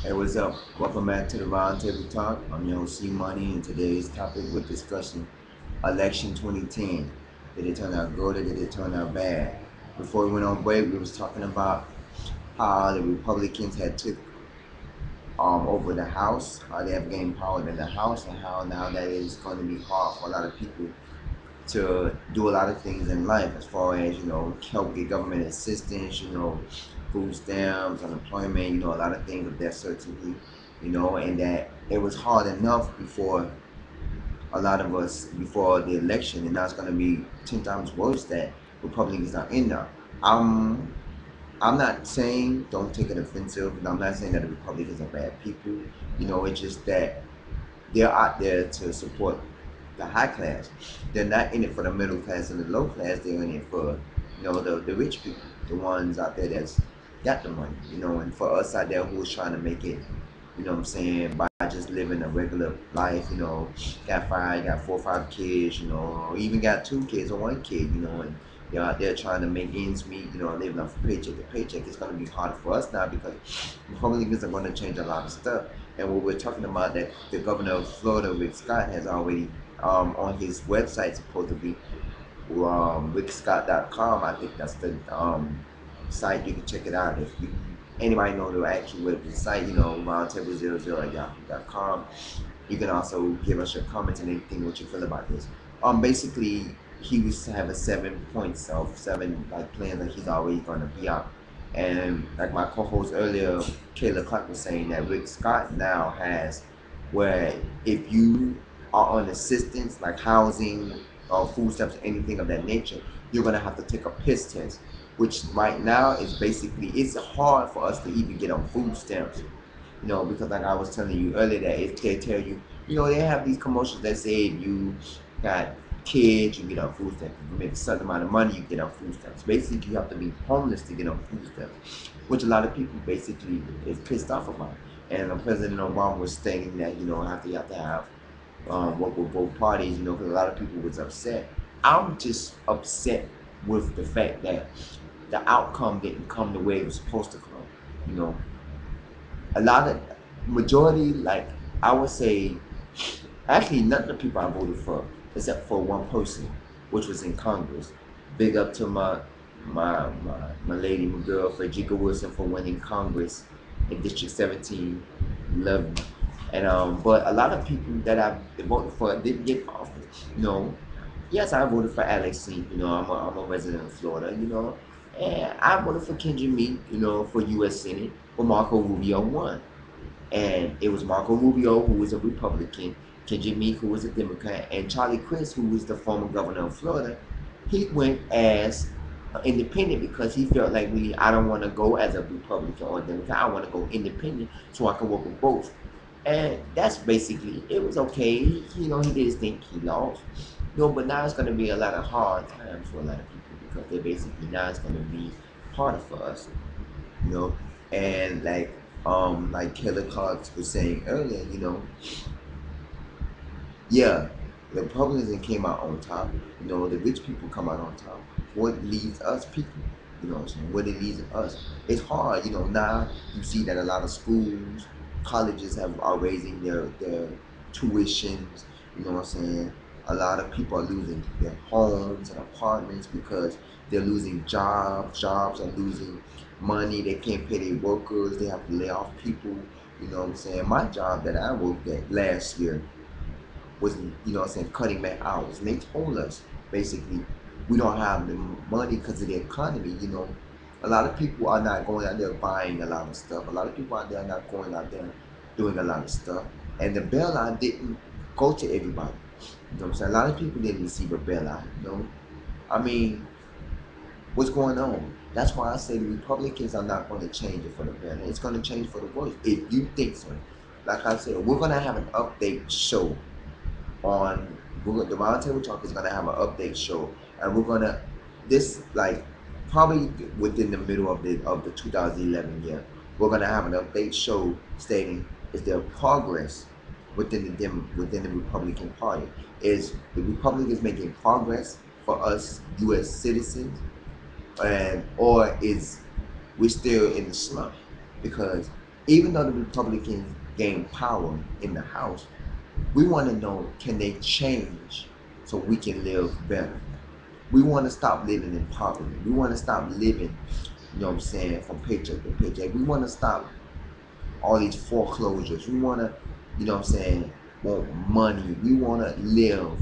Hey, what's up? Welcome back to the Roundtable Talk. I'm your host, C Money, and today's topic we're discussing election 2010. Did it turn out good or did it turn out bad? Before we went on break, we was talking about how the Republicans had took over the House, how they have gained power in the House, and how now that it's going to be hard for a lot of people to do a lot of things in life, as far as help get government assistance, food stamps, unemployment, a lot of things of that certainty, and that it was hard enough before a lot of us before the election, and now it's going to be 10 times worse that Republicans are in there. I'm I'm not saying don't take it offensive, and I'm not saying that the Republicans are bad people. It's just that they're out there to support the high class. They're not in it for the middle class and the low class. They're in it for the rich people, the ones out there that's got the money. And for us out there who's trying to make it, what I'm saying, by just living a regular life. Got 4 or 5 kids. Or even got 2 kids or 1 kid. And they're out there trying to make ends meet. Living off paycheck to paycheck. It's going to be harder for us now because Republicans are going to change a lot of stuff. And what we're talking about, that the governor of Florida, Rick Scott, has already on his website supposedly, rickscott.com. I think that's the site. You can check it out if anybody know the actual website. Roundtable00 at yahoo.com. You can also give us your comments and anything what you feel about this. Basically, he was having 7 points of seven plans that he's always gonna be out. And like my co-host earlier, Kayla Clark was saying that Rick Scott now has where if you are on assistance like housing or food stamps or anything of that nature, you're gonna have to take a piss test, which right now is basically it's hard for us to even get on food stamps. Because like I was telling you earlier, that if they tell you, they have these commercials that say if you got kids, you get on food stamps. If you make a certain amount of money, you get on food stamps. Basically, you have to be homeless to get on food stamps, which a lot of people basically is pissed off about. And President Obama was stating that you have to have work with both parties, because a lot of people was upset. I'm just upset with the fact that the outcome didn't come the way it was supposed to come. You know, a lot of majority, like I would say, actually none of the people I voted for, except for one person, which was in Congress. Big up to my lady, my girl, Frederica Wilson, for winning Congress in District 17. Love you. And but a lot of people that I voted for didn't get office. Yes, I voted for Alex C. I'm a resident of Florida. And I voted for Kendra Meek. For U.S. Senate, but Marco Rubio won. And it was Marco Rubio, who was a Republican, Kendrick Meek, who was a Democrat, and Charlie Crist, who was the former governor of Florida. He went as independent because he felt like, really, I don't want to go as a Republican or a Democrat. I want to go independent so I can work with both. And that's basically, it was okay. He did his thing, he lost. But now it's going to be a lot of hard times for a lot of people because they basically, now it's going to be harder for us you know, and like Kelly Cox was saying earlier, yeah, the Republicans came out on top. The rich people come out on top. What leaves us people? What I'm saying? What it leaves us? It's hard. Now you see that a lot of schools, colleges are raising their tuitions. What I'm saying? A lot of people are losing their homes and apartments because they're losing jobs. Jobs are losing money. They can't pay their workers. They have to lay off people. What I'm saying? My job that I worked at last year was, cutting back hours. And they told us basically we don't have the money because of the economy. A lot of people are not going out there buying a lot of stuff. A lot of people out there are not going out there doing a lot of stuff. And the bailout didn't go to everybody. What I'm saying? A lot of people didn't receive a bailout. I mean, what's going on? That's why I say the Republicans are not going to change it for the better. It's going to change for the worse. If you think so. Like I said, we're going to have an update show on Google. The Roundtable Talk is gonna have an update show, and we're gonna this like probably within the middle of the 2011 year. We're gonna have an update show stating is there progress within the Republican Party? Is the Republicans making progress for us U.S. citizens, and or is we still in the slump? Because Even though the Republicans gain power in the House, we want to know, can they change so we can live better? We want to stop living in poverty. We want to stop living, you know what I'm saying, from paycheck to paycheck. We want to stop all these foreclosures. We want to, you know what I'm saying, want money. We want to live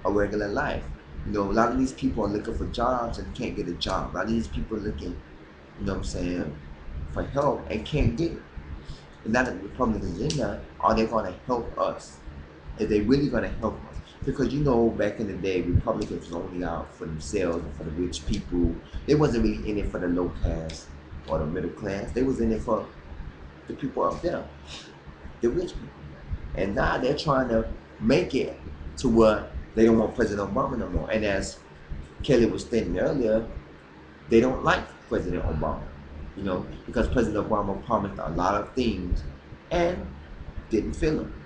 a regular life. You know, a lot of these people are looking for jobs and can't get a job. A lot of these people are looking, you know what I'm saying, for help and can't get it. And now that the Republicans in there, are they going to help us? Are they really going to help us? Because you know, back in the day, Republicans was only out for themselves and for the rich people. They wasn't really in it for the low class or the middle class. They was in it for the people up there, the rich people. And now they're trying to make it to where they don't want President Obama no more. And as Kelly was stating earlier, they don't like President Obama, you know, because President Obama promised a lot of things and didn't fill them,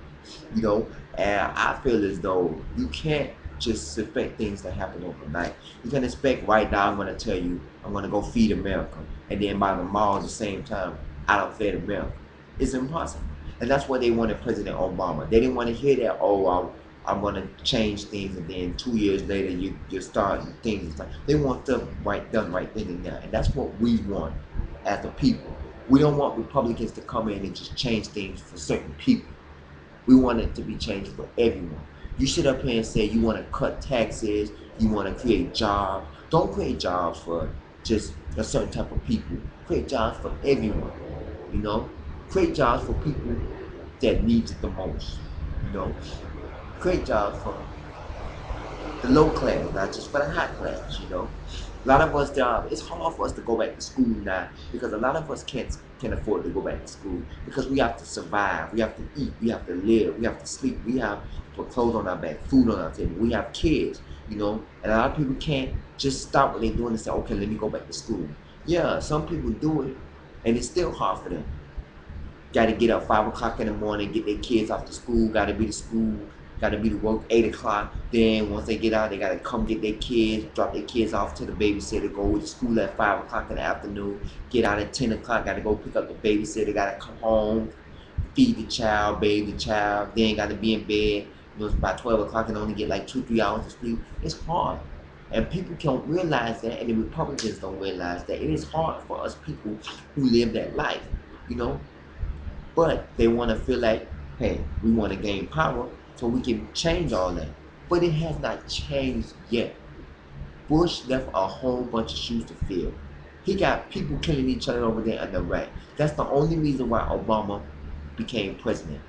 you know. And I feel as though you can't just expect things to happen overnight. You can expect right now I'm going to tell you I'm going to go feed America, and then by tomorrow at the same time I don't feed America. It's impossible. And that's what they wanted President Obama. They didn't want to hear that, oh, I'm going to change things, and then 2 years later you're starting things. They want stuff done right then and there. And that's what we want as the people. We don't want Republicans to come in and just change things for certain people. We want it to be changed for everyone. You sit up here and say you want to cut taxes, you want to create jobs. Don't create jobs for just a certain type of people. Create jobs for everyone. You know, create jobs for people that needs it the most. You know, create jobs for the low class, not just for the high class, you know. A lot of us, it's hard for us to go back to school now because a lot of us can't afford to go back to school because we have to survive, we have to eat, we have to live, we have to sleep, we have to put clothes on our back, food on our table, we have kids, you know, and a lot of people can't just stop what they're doing and say, okay, let me go back to school. Yeah, some people do it, and it's still hard for them. Got to get up 5 o'clock in the morning, get their kids off to school. Got to be to school. Got to be to work 8 o'clock. Then once they get out, they got to come get their kids, drop their kids off to the babysitter, go to school at 5 o'clock in the afternoon. Get out at 10 o'clock. Got to go pick up the babysitter. Got to come home, feed the child, bathe the child. Then got to be in bed. You know, it's about 12 o'clock and only get like 2-3 hours of sleep. It's hard. And people don't realize that, and the Republicans don't realize that it is hard for us people who live that life. You know, but they want to feel like, hey, we want to gain power so we can change all that. But it has not changed yet. Bush left a whole bunch of shoes to fill. He got people killing each other over there in Iraq. That's the only reason why Obama became president.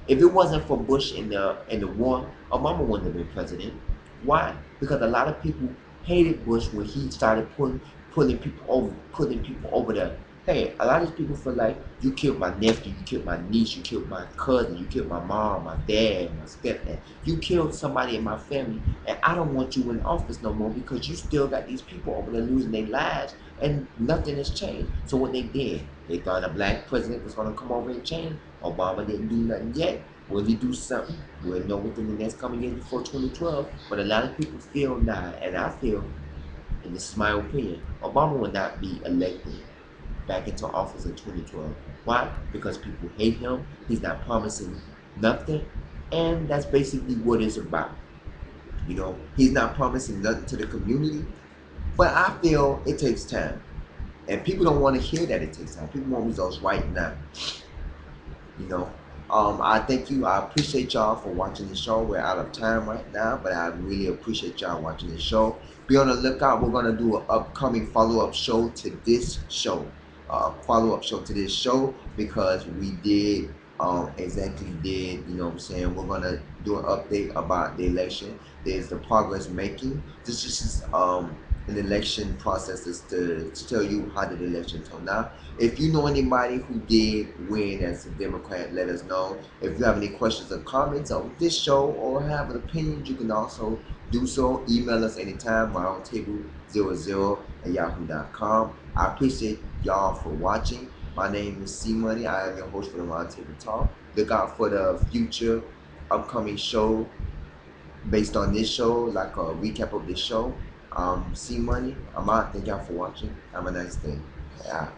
If it wasn't for Bush in the war, Obama wouldn't have been president. Why? Because a lot of people hated Bush when he started pulling people over there. Hey, a lot of these people feel like you killed my nephew, you killed my niece, you killed my cousin, you killed my mom, my dad, my stepdad. You killed somebody in my family, and I don't want you in office no more because you still got these people over there losing their lives, and nothing has changed. So what they did, they thought a black president was going to come over and change. Obama didn't do nothing yet. Will he do something? We'll know within the next coming years before 2012. But a lot of people feel now, and I feel, and this is my opinion, Obama will not be elected back into office in 2012. Why? Because people hate him. He's not promising nothing. And that's basically what it's about. You know, he's not promising nothing to the community. But I feel it takes time. And people don't want to hear that it takes time. People want results right now. You know, I thank you. I appreciate y'all for watching the show. We're out of time right now, but I really appreciate y'all watching the show. Be on the lookout. We're gonna do an upcoming follow-up show to this show. Follow-up show to this show because we did exactly did. You know what I'm saying? We're gonna do an update about the election. There's the progress making. This is an election process is to tell you how did the election turn out. If you know anybody who did win as a Democrat, let us know. If you have any questions or comments on this show or have an opinion, you can also do so. Email us anytime, roundtable00@yahoo.com. I appreciate y'all for watching. My name is C Money. I am your host for the Roundtable Talk. Look out for the future upcoming show based on this show, like a recap of this show. C Money, I'm out. Thank y'all for watching. Have a nice day. Yeah.